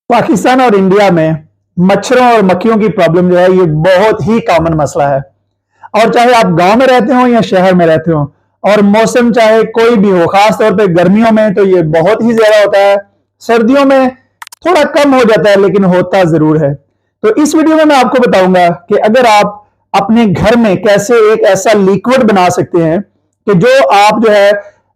पाकिस्तान और इंडिया में मच्छरों और मक्खियों की प्रॉब्लम जो है ये बहुत ही कॉमन मसला है। और चाहे आप गांव में रहते हो या शहर में रहते हो, और मौसम चाहे कोई भी हो, खास तौर पे गर्मियों में तो ये बहुत ही ज्यादा होता है। सर्दियों में थोड़ा कम हो जाता है, लेकिन होता जरूर है। तो इस वीडियो में मैं आपको बताऊंगा कि अगर आप अपने घर में कैसे एक ऐसा लिक्विड बना सकते हैं कि जो आप जो है,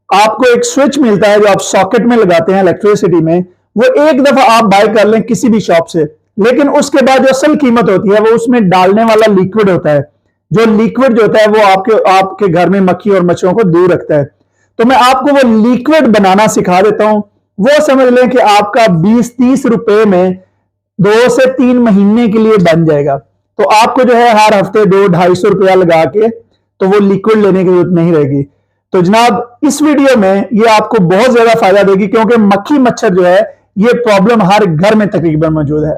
आपको एक स्विच मिलता है जो आप सॉकेट में लगाते हैं इलेक्ट्रिसिटी में, वो एक दफा आप बाय कर लें किसी भी शॉप से, लेकिन उसके बाद जो असल कीमत होती है वो उसमें डालने वाला लिक्विड होता है। जो लिक्विड जो होता है वो आपके घर में मक्खी और मच्छरों को दूर रखता है। तो मैं आपको वो लिक्विड बनाना सिखा देता हूं। वो समझ लें कि आपका 20-30 रुपए में 2 से 3 महीने के लिए बन जाएगा। तो आपको जो है हर हफ्ते 200-250 रुपया लगा के तो वो लिक्विड लेने की जरूरत नहीं रहेगी। तो जनाब इस वीडियो में ये आपको बहुत ज्यादा फायदा देगी, क्योंकि मक्खी मच्छर जो है ये प्रॉब्लम हर घर में तकरीबन मौजूद है।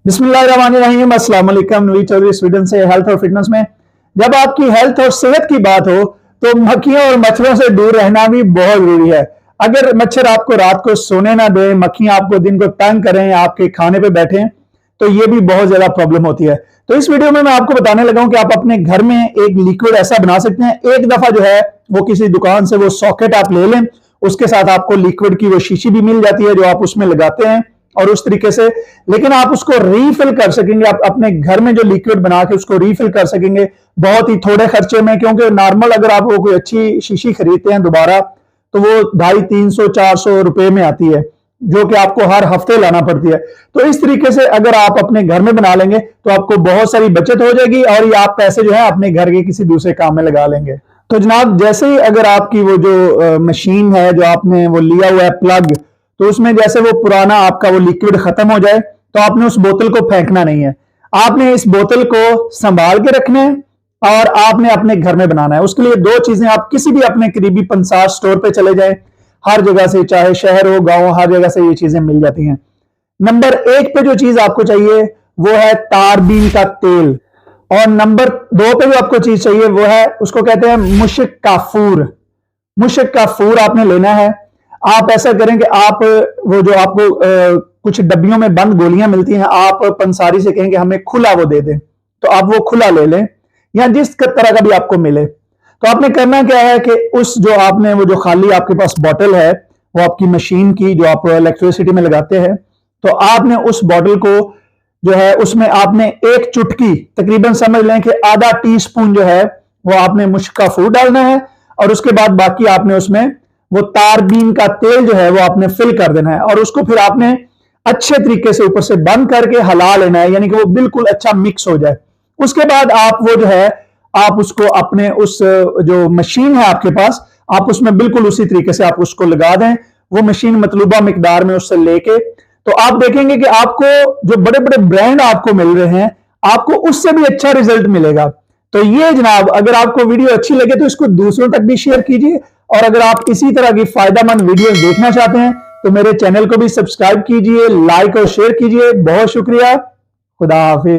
बिस्मिल्लाहिर्रहमानिर्रहीम, अस्सलाम वालेकुम। नवीद चौधरी स्वीडन से, हेल्थ और फिटनेस में। जब आपकी हेल्थ और सेहत की बात हो तो मक्खियों और मच्छरों से दूर रहना भी बहुत जरूरी है। अगर मच्छर आपको रात को सोने ना दे, मक्खियां आपको दिन को तंग करें, आपके खाने पे बैठे, तो ये भी बहुत ज्यादा प्रॉब्लम होती है। तो इस वीडियो में मैं आपको बताने लगा हूं कि आप अपने घर में एक लिक्विड ऐसा बना सकते हैं। एक दफा जो है वो किसी दुकान से वो सॉकेट आप ले लें, उसके साथ आपको लिक्विड की वो शीशी भी मिल जाती है जो आप उसमें लगाते हैं, और उस तरीके से, लेकिन आप उसको रीफिल कर सकेंगे। आप अपने घर में जो लिक्विड बना के उसको रीफिल कर सकेंगे बहुत ही थोड़े खर्चे में, क्योंकि नॉर्मल अगर आप वो कोई अच्छी शीशी खरीदते हैं दोबारा तो वो 250-300-400 रुपए में आती है, जो कि आपको हर हफ्ते लाना पड़ती है। तो इस तरीके से अगर आप अपने घर में बना लेंगे तो आपको बहुत सारी बचत हो जाएगी, और ये आप पैसे जो है अपने घर के किसी दूसरे काम में लगा लेंगे। तो जनाब जैसे ही अगर आपकी वो जो मशीन है जो आपने वो लिया हुआ है प्लग, तो उसमें जैसे वो पुराना आपका वो लिक्विड खत्म हो जाए तो आपने उस बोतल को फेंकना नहीं है। आपने इस बोतल को संभाल के रखना है और आपने अपने घर में बनाना है। उसके लिए दो चीजें, आप किसी भी अपने करीबी पंसार स्टोर पे चले जाएं, हर जगह से, चाहे शहर हो गांव, हर जगह से ये चीजें मिल जाती हैं। नंबर 1 पे जो चीज आपको चाहिए वो है तारबीन का तेल, और नंबर 2 पे जो आपको चीज चाहिए वो है, उसको कहते हैं मुश्क काफूर। मुश्क काफूर आपने लेना है। आप ऐसा करें कि आप वो जो आपको कुछ डब्बियों में बंद गोलियां मिलती हैं, आप पंसारी से कहें कि हमें खुला वो दे दें, तो आप वो खुला ले लें, या जिस तरह का भी आपको मिले। तो आपने करना क्या है कि उस जो आपने वो जो खाली आपके पास बोतल है वो आपकी मशीन की जो आप इलेक्ट्रिसिटी में लगाते हैं, तो आपने उस बोतल को जो है उसमें आपने एक चुटकी, तकरीबन समझ लें कि आधा टीस्पून जो है वो आपने मुश्क काफूर डालना है, और उसके बाद बाकी आपने उसमें वो तारबीन का तेल जो है वो आपने फिल कर देना है, और उसको फिर आपने अच्छे तरीके से ऊपर से बंद करके हिला लेना है, यानी कि वो बिल्कुल अच्छा मिक्स हो जाए। उसके बाद आप वो जो है आप उसको अपने उस जो मशीन है आपके पास, आप उसमें बिल्कुल उसी तरीके से आप उसको लगा दें। वो मशीन मतलूबा मिकदार में उससे लेके, तो आप देखेंगे कि आपको जो बड़े बड़े ब्रांड आपको मिल रहे हैं, आपको उससे भी अच्छा रिजल्ट मिलेगा। तो ये जनाब, अगर आपको वीडियो अच्छी लगे तो इसको दूसरों तक भी शेयर कीजिए, और अगर आप इसी तरह की फायदेमंद वीडियो देखना चाहते हैं तो मेरे चैनल को भी सब्सक्राइब कीजिए, लाइक और शेयर कीजिए। बहुत शुक्रिया। खुदा हाफिज।